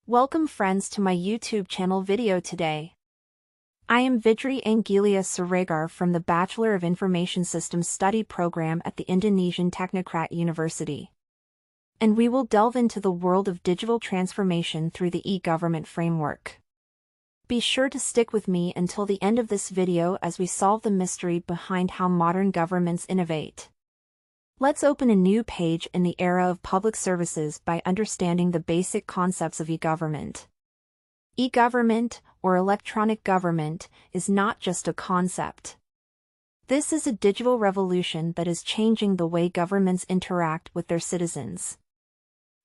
Welcome friends to my YouTube channel video today. I am Vidry Anggelia Siregar from the Bachelor of Information Systems study program at the Indonesian Technocrat University. And we will delve into the world of digital transformation through the e-government framework. Be sure to stick with me until the end of this video as we solve the mystery behind how modern governments innovate. Let's open a new page in the era of public services by understanding the basic concepts of e-government. E-government, or electronic government, is not just a concept. This is a digital revolution that is changing the way governments interact with their citizens.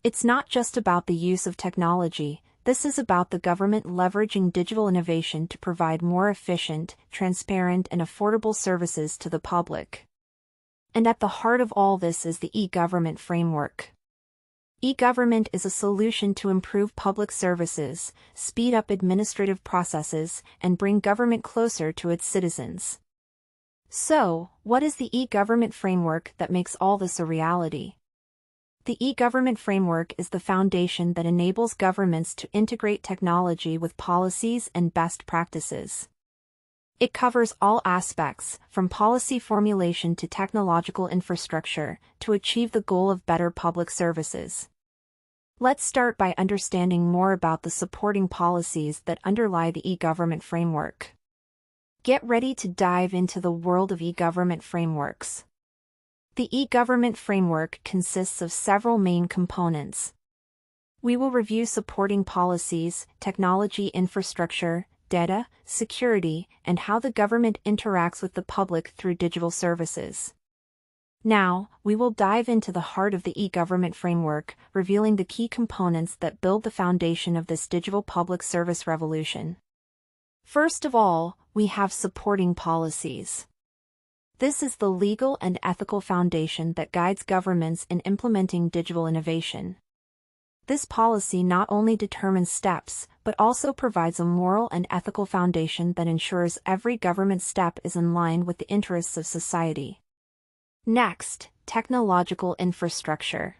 It's not just about the use of technology, this is about the government leveraging digital innovation to provide more efficient, transparent, and affordable services to the public. And at the heart of all this is the e-government framework. E-government is a solution to improve public services, speed up administrative processes, and bring government closer to its citizens. So, what is the e-government framework that makes all this a reality? The e-government framework is the foundation that enables governments to integrate technology with policies and best practices. It covers all aspects, from policy formulation to technological infrastructure, to achieve the goal of better public services. Let's start by understanding more about the supporting policies that underlie the e-government framework. Get ready to dive into the world of e-government frameworks. The e-government framework consists of several main components. We will review supporting policies, technology infrastructure, data, security, and how the government interacts with the public through digital services. Now, we will dive into the heart of the e-government framework, revealing the key components that build the foundation of this digital public service revolution. First of all, we have supporting policies. This is the legal and ethical foundation that guides governments in implementing digital innovation. This policy not only determines steps, but also provides a moral and ethical foundation that ensures every government step is in line with the interests of society. Next, technological infrastructure.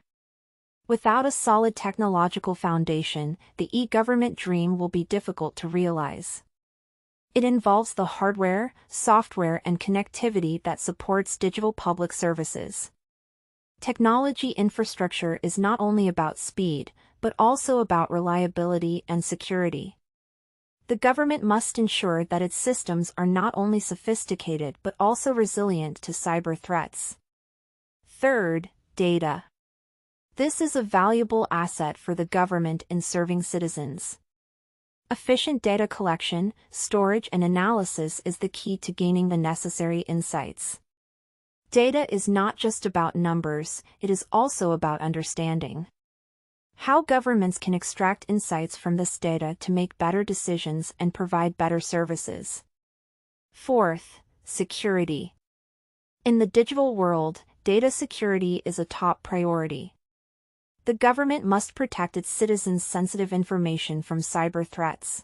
Without a solid technological foundation, the e-government dream will be difficult to realize. It involves the hardware, software, and connectivity that supports digital public services. Technology infrastructure is not only about speed, but also about reliability and security. The government must ensure that its systems are not only sophisticated but also resilient to cyber threats. Third, data. This is a valuable asset for the government in serving citizens. Efficient data collection, storage, and analysis is the key to gaining the necessary insights. Data is not just about numbers, it is also about understanding. How governments can extract insights from this data to make better decisions and provide better services. Fourth, security. In the digital world, data security is a top priority. The government must protect its citizens' sensitive information from cyber threats.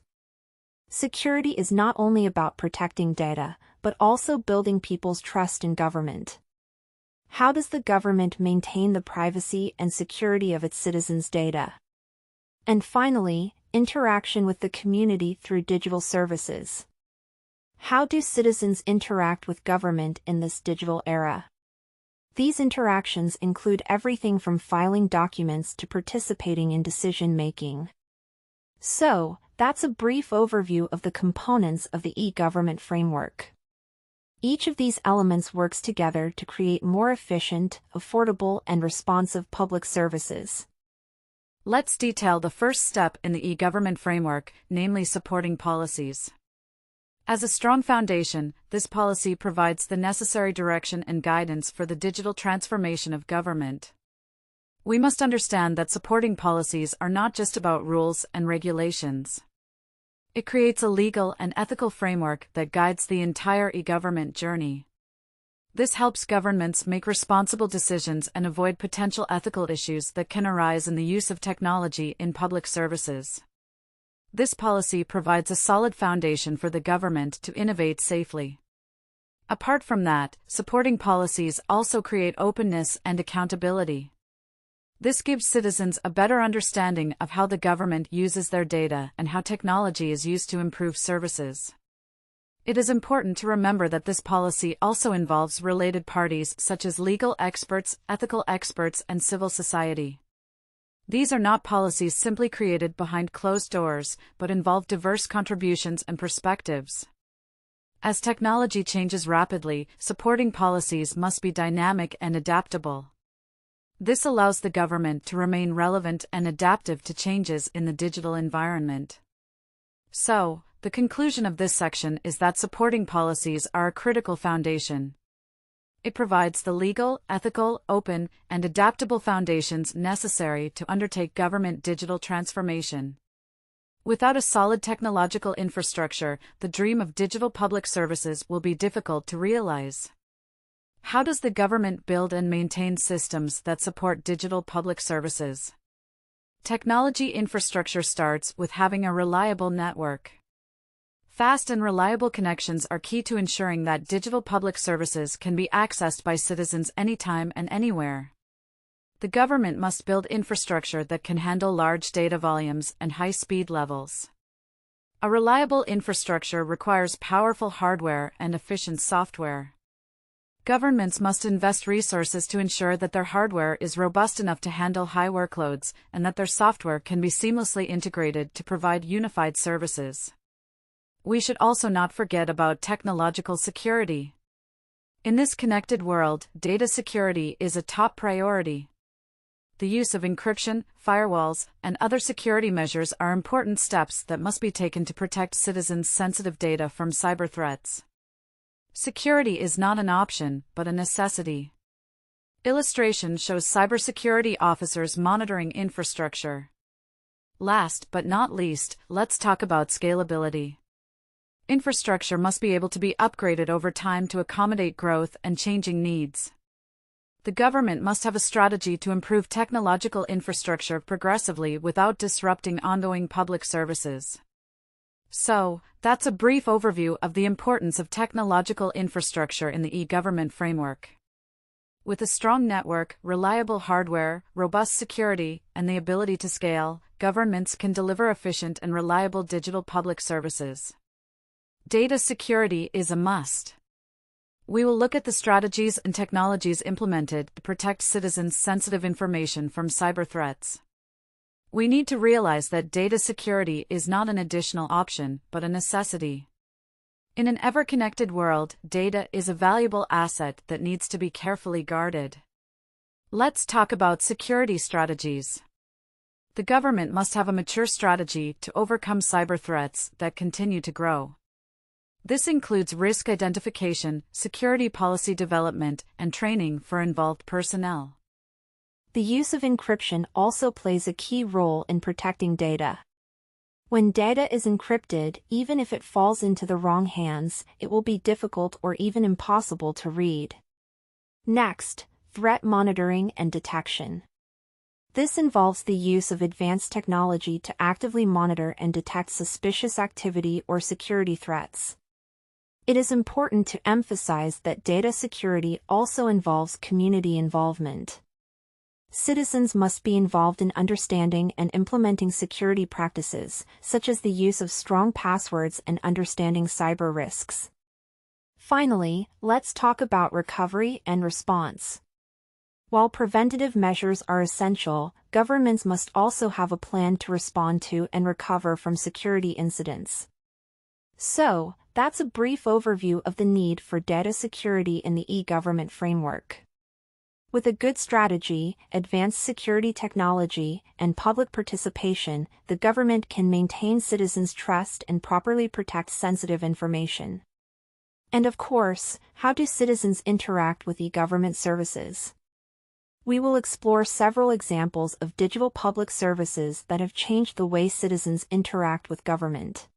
Security is not only about protecting data, but also building people's trust in government. How does the government maintain the privacy and security of its citizens' data? And finally, interaction with the community through digital services. How do citizens interact with government in this digital era? These interactions include everything from filing documents to participating in decision-making. So, that's a brief overview of the components of the e-government framework. Each of these elements works together to create more efficient, affordable, and responsive public services. Let's detail the first step in the e-government framework, namely supporting policies. As a strong foundation, this policy provides the necessary direction and guidance for the digital transformation of government. We must understand that supporting policies are not just about rules and regulations. It creates a legal and ethical framework that guides the entire e-government journey. This helps governments make responsible decisions and avoid potential ethical issues that can arise in the use of technology in public services. This policy provides a solid foundation for the government to innovate safely. Apart from that, supporting policies also create openness and accountability. This gives citizens a better understanding of how the government uses their data and how technology is used to improve services. It is important to remember that this policy also involves related parties such as legal experts, ethical experts, and civil society. These are not policies simply created behind closed doors, but involve diverse contributions and perspectives. As technology changes rapidly, supporting policies must be dynamic and adaptable. This allows the government to remain relevant and adaptive to changes in the digital environment. So, the conclusion of this section is that supporting policies are a critical foundation. It provides the legal, ethical, open, and adaptable foundations necessary to undertake government digital transformation. Without a solid technological infrastructure, the dream of digital public services will be difficult to realize. How does the government build and maintain systems that support digital public services? Technology infrastructure starts with having a reliable network. Fast and reliable connections are key to ensuring that digital public services can be accessed by citizens anytime and anywhere. The government must build infrastructure that can handle large data volumes and high speed levels. A reliable infrastructure requires powerful hardware and efficient software. Governments must invest resources to ensure that their hardware is robust enough to handle high workloads and that their software can be seamlessly integrated to provide unified services. We should also not forget about technological security. In this connected world, data security is a top priority. The use of encryption, firewalls, and other security measures are important steps that must be taken to protect citizens' sensitive data from cyber threats. Security is not an option, but a necessity. Illustration shows cybersecurity officers monitoring infrastructure. Last but not least, let's talk about scalability. Infrastructure must be able to be upgraded over time to accommodate growth and changing needs. The government must have a strategy to improve technological infrastructure progressively without disrupting ongoing public services. So, that's a brief overview of the importance of technological infrastructure in the e-government framework. With a strong network, reliable hardware, robust security, and the ability to scale, governments can deliver efficient and reliable digital public services. Data security is a must. We will look at the strategies and technologies implemented to protect citizens' sensitive information from cyber threats. We need to realize that data security is not an additional option, but a necessity. In an ever-connected world, data is a valuable asset that needs to be carefully guarded. Let's talk about security strategies. The government must have a mature strategy to overcome cyber threats that continue to grow. This includes risk identification, security policy development, and training for involved personnel. The use of encryption also plays a key role in protecting data. When data is encrypted, even if it falls into the wrong hands, it will be difficult or even impossible to read. Next, threat monitoring and detection. This involves the use of advanced technology to actively monitor and detect suspicious activity or security threats. It is important to emphasize that data security also involves community involvement. Citizens must be involved in understanding and implementing security practices, such as the use of strong passwords and understanding cyber risks. Finally, let's talk about recovery and response. While preventative measures are essential, governments must also have a plan to respond to and recover from security incidents. So, that's a brief overview of the need for data security in the e-government framework. With a good strategy, advanced security technology, and public participation, the government can maintain citizens' trust and properly protect sensitive information. And of course, how do citizens interact with e-government services? We will explore several examples of digital public services that have changed the way citizens interact with government.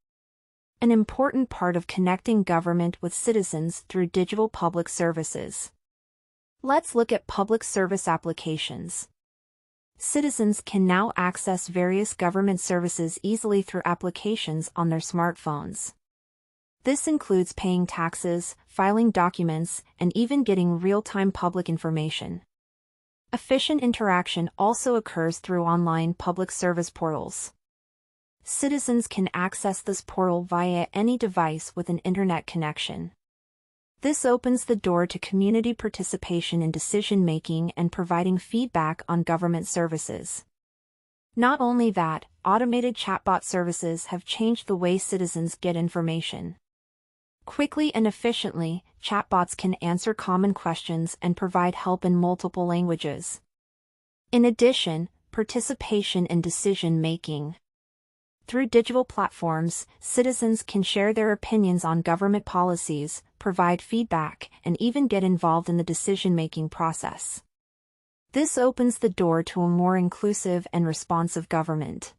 An important part of connecting government with citizens through digital public services. Let's look at public service applications. Citizens can now access various government services easily through applications on their smartphones. This includes paying taxes, filing documents, and even getting real-time public information. Efficient interaction also occurs through online public service portals. Citizens can access this portal via any device with an internet connection. This opens the door to community participation in decision-making and providing feedback on government services. Not only that, automated chatbot services have changed the way citizens get information. Quickly and efficiently, chatbots can answer common questions and provide help in multiple languages. In addition, participation in decision-making. Through digital platforms, citizens can share their opinions on government policies, provide feedback, and even get involved in the decision-making process. This opens the door to a more inclusive and responsive government.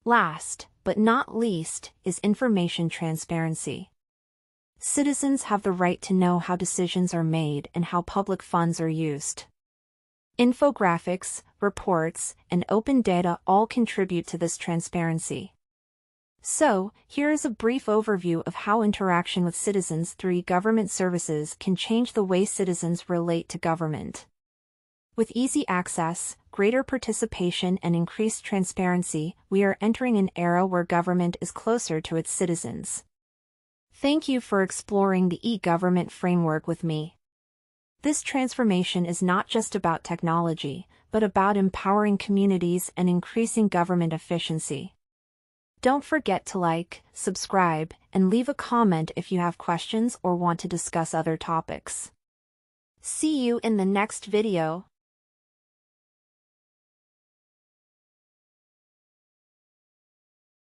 Last, but not least, is information transparency. Citizens have the right to know how decisions are made and how public funds are used. Infographics, reports, and open data all contribute to this transparency. So, here is a brief overview of how interaction with citizens through e-government services can change the way citizens relate to government. With easy access, greater participation, and increased transparency, we are entering an era where government is closer to its citizens. Thank you for exploring the e-government framework with me. This transformation is not just about technology, but about empowering communities and increasing government efficiency. Don't forget to like, subscribe, and leave a comment if you have questions or want to discuss other topics. See you in the next video.